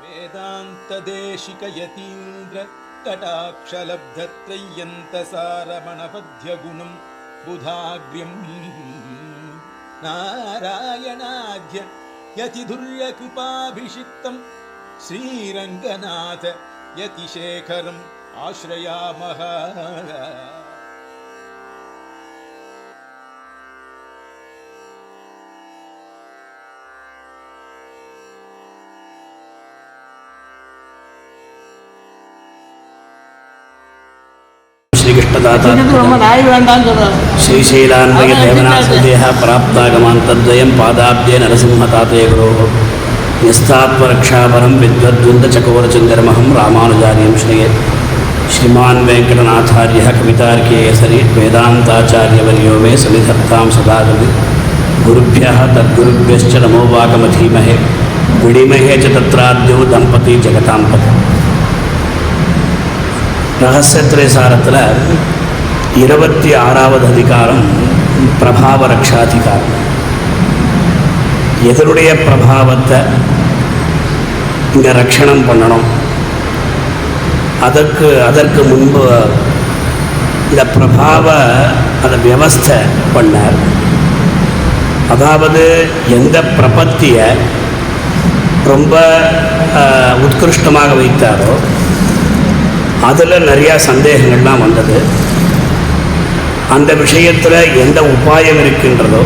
वेदान्तदेशिकयतीन्द्र कटाक्षलब्धत्रय्यन्तसारमणपद्यगुणं बुधाग्र्यम् नारायणाद्य यतिधुर्यकृपाभिषिक्तं श्रीरङ्गनाथ यतिशेखरम् आश्रयामः। श्रीशैलान्वय देवनासदेह प्राप्तागमान्तद्वयं पादाब्जे नरसिंहताते गुरोः न्यस्तात्मरक्षापरं विद्वद्वन्द्वचकोरचन्द्रमहं रामानुजार्यं श्रये। श्रीमान् वेङ्कटनाथार्यः कवितार्किकेसरी वेदान्ताचार्यवर्यो मे सन्निधत्तां सदा कृति। गुरुभ्यः तद्गुरुभ्यश्च नमो वाकमधीमहे विडिमहे च तत्राद्यो दम्पती जगतां पति। ரகசியத்திரைசாரத்தில் 26வது அதிகாரம் பிரபாவ ரக்ஷாதிகாரம். எதனுடைய பிரபாவத்தை இங்கே ரக்ஷணம் பண்ணணும், அதற்கு முன்பு இந்த பிரபாவ அதை வியவஸ்தை பண்ணார். அதாவது எந்த பிரபத்தியை ரொம்ப உத்கிருஷ்டமாக வைத்தாரோ அதில் நிறையா சந்தேகங்கள்லாம் வந்தது. அந்த விஷயத்தில் எந்த உபாயம் இருக்கின்றதோ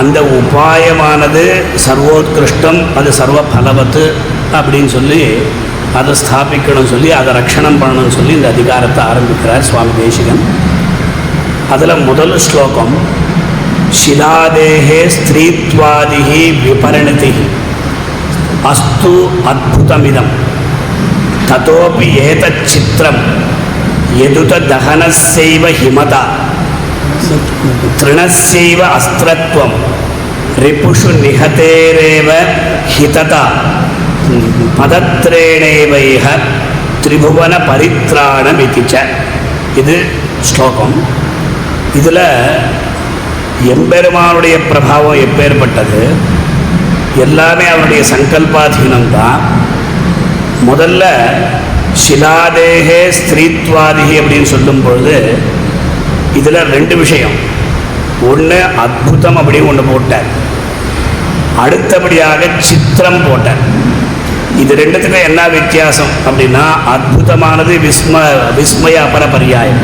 அந்த உபாயமானது சர்வோத்கிருஷ்டம், அது சர்வ பலவத்து அப்படின்னு சொல்லி அதை ஸ்தாபிக்கணும்னு சொல்லி அதை ரக்ஷணம் பண்ணணும்னு சொல்லி இந்த அதிகாரத்தை ஆரம்பிக்கிறார் சுவாமி தேசிகன். அதில் முதல் ஸ்லோகம் ஷிலாதேஹே ஸ்திரீத்வாதிஹி விபரிணிதி அஸ்து அத்புதமிதம் ததோபி ஏதச்சித்திரம் யதுத தஹனஸ்யைவ ஹிமதா த்ரிணஸ்யைவ அஸ்திரத்வம் ரிபுஷு நிஹதேரேவ ஹிததா பதத்ரேணேவைஹ திரிபுவன பரித்ராணமிதி ச. இது ஸ்லோகம். இதில் எம்பெருமானுடைய பிரபாவம் எப்பேற்பட்டது, எல்லாமே அவருடைய சங்கல்பாதீனம்தான். முதல்ல ஷிலாதேகே ஸ்திரீத்வாதிகி அப்படின்னு சொல்லும் பொழுது இதில் 2 விஷயம். ஒன்று அத்புதம் அப்படின்னு ஒன்று போட்டார், அடுத்தபடியாக சித்திரம் போட்டார். இது ரெண்டுத்துக்கும் என்ன வித்தியாசம் அப்படின்னா, அத்புதமானது விஸ்மய அபர பரியாயம்,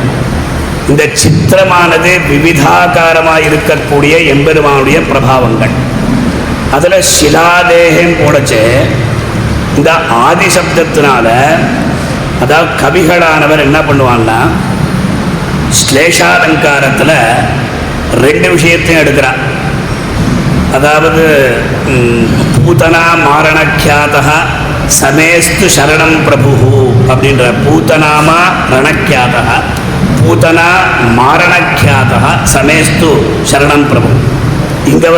இந்த சித்திரமானது விவிதாகாரமாக இருக்கக்கூடிய எம்பெருமானுடைய பிரபாவங்கள். அதில் ஷிலாதேகம் போடச்சே இந்த ஆதி சப்தத்தினால, அதாவது கவிகளானவர் என்ன பண்ணுவான்னா ஸ்லேஷாலங்காரத்தில் 2 விஷயத்தையும் எடுக்கிறார். அதாவது பூதனா மாரணக்கியாதா சமேஸ்து சரணம் பிரபு அப்படின்ற பூதனாமா ரணக்கியாதா பூதனா மாரணக்கியாதா சமேஸ்து சரணம் பிரபு. இங்கே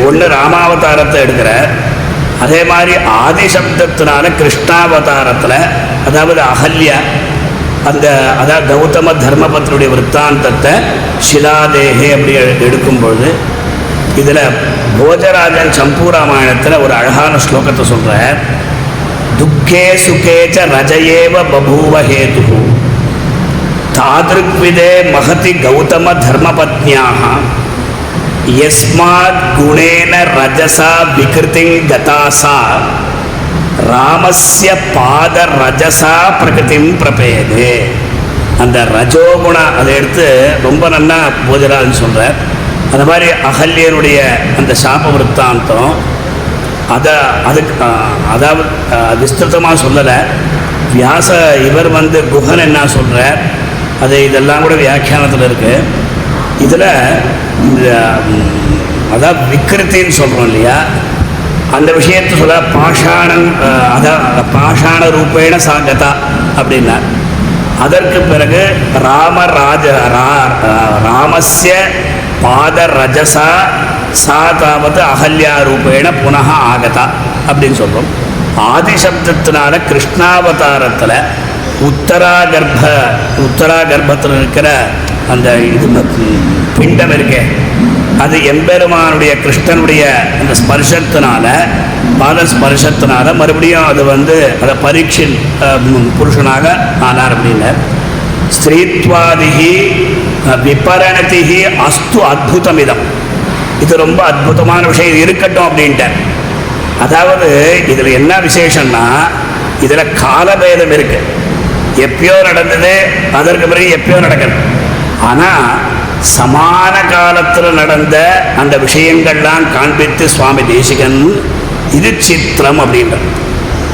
ஒன்று ராமாவதாரத்தை எடுக்கிறார். அதே மாதிரி ஆதி சப்தத்தினால கிருஷ்ணாவதாரத்தில், அதாவது அகல்யா அதாவது கௌதம தர்மபத்னுடைய விற்த்தாந்தத்தை ஷிலாதேகே அப்படி எடுக்கும்பொழுது இதில் போஜராஜன் சம்பூராமாயணத்தில் ஒரு அழகான ஸ்லோகத்தை சொல்கிறார். துக்கே சுகேச்ச ரஜயேவ பபூவ ஹேது தாதிருக்விதே மகதி கௌதம தர்மபத்னியாக யஸ்மாத் குணேன ரஜசா விகிருதிங் கதாசா ராமஸ்ய பாத ரஜசா பிரகிருதிம் பிரபேதே. அந்த ரஜோகுண அதை எடுத்து ரொம்ப நல்லா போஜராஜன் சொல்கிறார். அது மாதிரி அகல்யனுடைய அந்த சாப விற்த்தாந்தம் அதுக்கு அதாவது விஸ்திருத்தமாக சொல்லலை. வியாச இவர் குஹன் என்ன சொல்கிறார், அது இதெல்லாம் கூட வியாக்கியானத்தில் இருக்குது. இதில் இந்த அதாவது விக்கிருத்தின்னு சொல்கிறோம் இல்லையா, அந்த விஷயத்தை சொல்ல பாஷாணம், அதான் பாஷாண ரூபேண சாகதா அப்படின்னா. அதற்கு பிறகு ராமஸ்ய பாத ரஜசா சா தாவது அகல்யா ரூபேண புனः ஆகதா அப்படின்னு சொல்கிறோம். ஆதிசப்தத்தினால கிருஷ்ணாவதாரத்தில் உத்தராகர்ப்பத்தில் இருக்கிற அந்த இது பிண்டம் இருக்கே, அது எம்பெருமானுடைய கிருஷ்ணனுடைய அந்த ஸ்பர்ஷத்தினால பாத ஸ்பர்ஷத்தினால மறுபடியும் அது வந்து அதை பரீட்சின் புருஷனாக ஆனார் அப்படின்னார். ஸ்திரீத்வாதிகி விபரணதிகி அஸ்து அத்புதமிதம். இது ரொம்ப அற்புதமான விஷயம், இது இருக்கட்டும் அப்படின்ட்டார். அதாவது இதில் என்ன விசேஷம்னா இதில் காலபேதம் இருக்கு. எப்பயோ நடந்தது, அதற்கு பிறகு எப்பயோ நடக்கிறது. ஆனால் சமான காலத்தில் நடந்த அந்த விஷயங்கள்லாம் காண்பித்து சுவாமி தேசிகன் இது சித்திரம் அப்படின்றார்.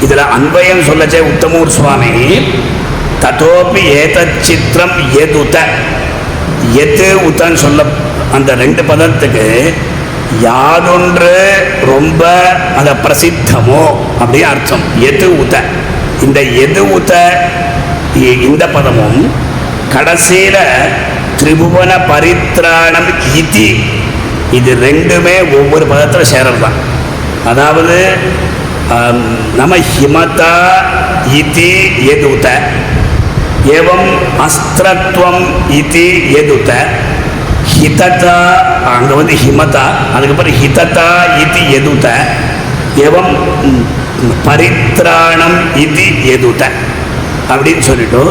இதில் அன்பயம் சொல்லச்சே உத்தமூர் சுவாமி ததோபி ஏதத் சித்திரம் எதுத எது உத்தன்னு சொல்ல அந்த ரெண்டு பதத்துக்கு யாதொன்று ரொம்ப அதை பிரசித்தமோ அப்படின்னு அர்த்தம். எது உத, இந்த எது உத இந்த பதமும் கடைசியில் திரிபுவன பரித்ராணம் இதி, இது ரெண்டுமே ஒவ்வொரு பதத்தில் சேரல் தான். அதாவது நம ஹிமதா இதி எதுத, ஏவம் அஸ்திரத்வம் இதி எதுத, ஹிததா அங்கே வந்து ஹிமதா, அதுக்கப்புறம் ஹிததா இதி எதுத, ஏவம் பரித்ராணம் இதி எதுத அப்படின்னு சொல்லிட்டு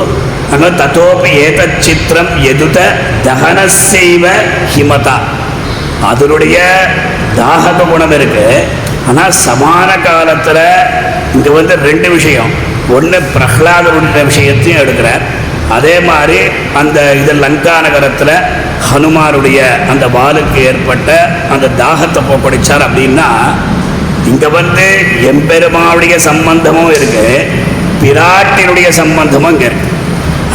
அங்கே தத்தோபி ஏதத் சித்திரம் எதுத தகனசைவ ஹிமதா, அதனுடைய தாகக குணம் இருக்கு. ஆனால் சமான காலத்தில் இங்கே வந்து ரெண்டு விஷயம், ஒன்று பிரஹ்லாதனுடைய விஷயத்தையும் எடுக்கிறார், அதே மாதிரி அந்த இது லங்கா நகரத்தில் ஹனுமானுடைய அந்த வாளுக்கு ஏற்பட்ட அந்த தாகத்தை போக்கடிச்சார். அப்படின்னா இங்கே வந்து எம்பெருமானுடைய சம்பந்தமும் இருக்கு, பிராட்டினுடைய சம்பந்தமும் இங்கே இருக்கு.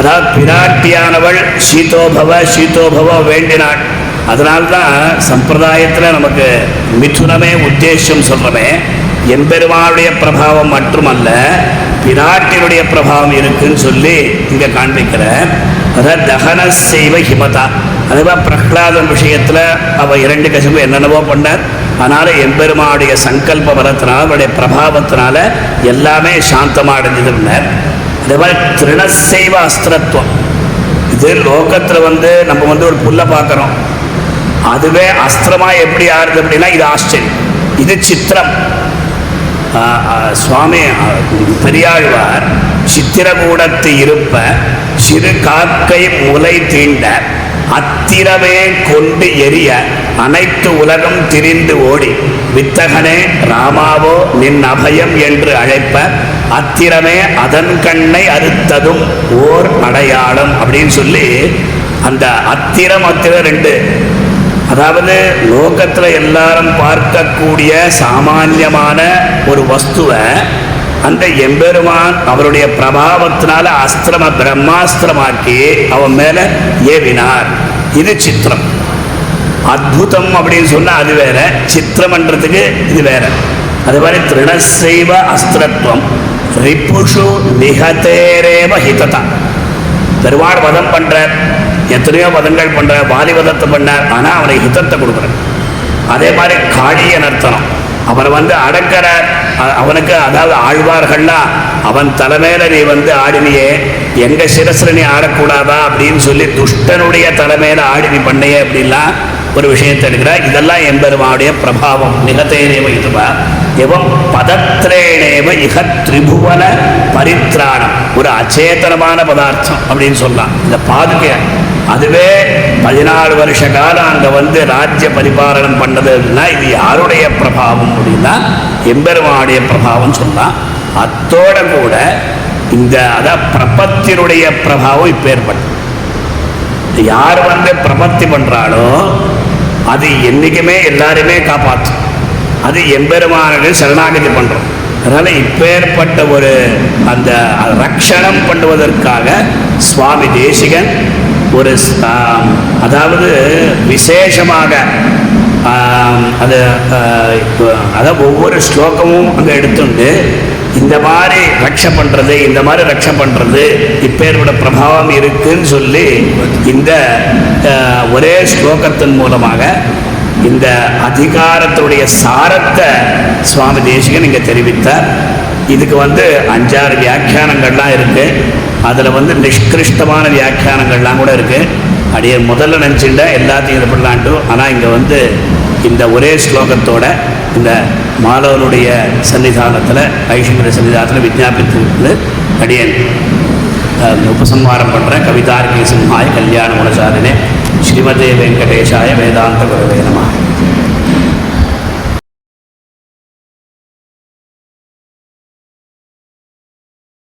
அதாவது பிராட்டியானவள் சீதோபவ வேண்டினாள். அதனால்தான் சம்பிரதாயத்தில் நமக்கு மிதுனமே உத்தேசம் சொல்கிறமே, எம்பெருமானுடைய பிரபாவம் மட்டுமல்ல பிராட்டினுடைய பிரபாவம் இருக்குன்னு சொல்லி இங்கே காண்பிக்கிற. அதாவது தகன செய்வ ஹிமதா, அதுதான் பிரஹ்லாதன் விஷயத்தில் அவள் இரண்டு கசிவு என்னென்னவோ பண்ணார். அதனால் எம்பெருமானுடைய சங்கல்ப பலத்தினால அவருடைய பிரபாவத்தினால எல்லாமே சாந்தமாக அடைஞ்சதுன்னார். அதே மாதிரி திருணசைவ அஸ்திரத்துவம், இது லோகத்தில் வந்து நம்ம வந்து ஒரு புல்லை பார்க்குறோம், அதுவே அஸ்திரமாக எப்படி ஆறுது அப்படின்னா இது ஆச்சரியம், இது சித்திரம். சுவாமி பெரியாழ்வார் சித்திரகூடத்து இருப்ப சிறு காக்கை முலை தீண்ட அத்திரமே கொண்டு எரிய அனைத்து உலகம் திரிந்து ஓடி வித்தகனே ராமாவோ நின் அபயம் என்று அழைப்ப அத்திரமே அதன் கண்ணை அறுத்ததும் ஓர் அடையாளம் அப்படின்னு சொல்லி அந்த அத்திரம் ரெண்டு, அதாவது லோகத்தில் எல்லாரும் பார்க்கக்கூடிய சாமான்யமான ஒரு வஸ்துவை அந்த எம்பெருமான் அவருடைய பிரபாவத்தினால அஸ்திரம பிரம்மாஸ்திரமாக்கி அவன் மேலே ஏவினார். இது சித்திரம். அத்புதம் அப்படின்னு சொன்னால் அது வேற, சித்திரம்ன்றதுக்கு இது வேற. அது மாதிரி திருணசைவ அஸ்திரத்துவம் ரிப்புஷு நிகதேரேவ ஹிததா. பெருமாள் வதம் பண்ணுறார், எத்தனையோ வதங்கள் பண்ணுறார், வாலிவதத்தை பண்ணார், ஆனால் அவனுக்கு ஹிதத்தை கொடுக்குறார். அதே மாதிரி காளிய நர்த்தனம், அவரை வந்து அடக்கிறார். அவனுக்கு அதாவது ஆழ்வார்கள்லாம் அவன் தலைமையில நீ வந்து ஆடினியே, எங்க சிரசில் நீ ஆடக்கூடாதா அப்படின்னு சொல்லி துஷ்டனுடைய தலைமையில ஆடினி பண்ணையே அப்படின்லாம் ஒரு விஷயத்தை எடுக்கிறார். இதெல்லாம் எம்பெருமானுடைய பிரபாவம். நிகத்தேனேவ இதுவா எவம் பதத்ரேணேவ இக திரிபுவன பரித்ராணம், ஒரு அச்சேதனமான பதார்த்தம் அப்படின்னு சொல்லலாம் இந்த பாதுகை. அதுவே 14 வருஷ காலம் அங்கே வந்து ராஜ்ய பரிபாலனம் பண்ணது அப்படின்னா இது யாருடைய பிரபாவம் அப்படின்னா எம்பெருமானுடைய பிரபாவம் சொல்லலாம். அத்தோட கூட இந்த அதான் பிரபத்தினுடைய பிரபாவம் இப்போ ஏற்பட்டது. யார் வந்து பிரபத்தி பண்ணுறாளோ அது என்றைக்குமே எல்லாருமே காப்பாற்றும். அது எம்பெருமானுக்கு சரணாகதி பண்ணுறோம். அதனால் இப்பேற்பட்ட ஒரு அந்த ரக்ஷணம் பண்ணுவதற்காக சுவாமி தேசிகன் ஒரு அதாவது விசேஷமாக அதாவது ஒவ்வொரு ஸ்லோகமும் அங்கே எடுத்துண்டு இந்த மாதிரி ரக்ஷை பண்ணுறது, இந்த மாதிரி ரக்ஷை பண்ணுறது இப்பேரோட பிரபாவம் இருக்குன்னு சொல்லி இந்த ஒரே ஸ்லோகத்தின் மூலமாக இந்த அதிகாரத்துடைய சாரத்தை சுவாமி தேசிகன் இங்கே தெரிவித்தார். இதுக்கு வந்து 5-6 வியாக்கியானங்கள்லாம் இருக்குது. அதில் வந்து நிஷ்கிருஷ்டமான வியாக்கியானங்கள்லாம் கூட இருக்குது. அப்படியே முதல்ல நினச்சிட்டா எல்லாத்தையும் இது பண்ணலான்ட்டு. ஆனால் இங்கே வந்து இந்த ஒரே ஸ்லோகத்தோட இந்த மாலவனுடைய சன்னிதானத்தில் ஐஷங்கர சன்னிதானத்தில் விஜாபித்து அடியன் உபசம்ஹாரம் பண்ணுறேன். கவிதார்கி சிம்ஹாய கல்யாண குணசாலினே ஸ்ரீமதே வெங்கடேஷாய வேதாந்த குரவே நமः.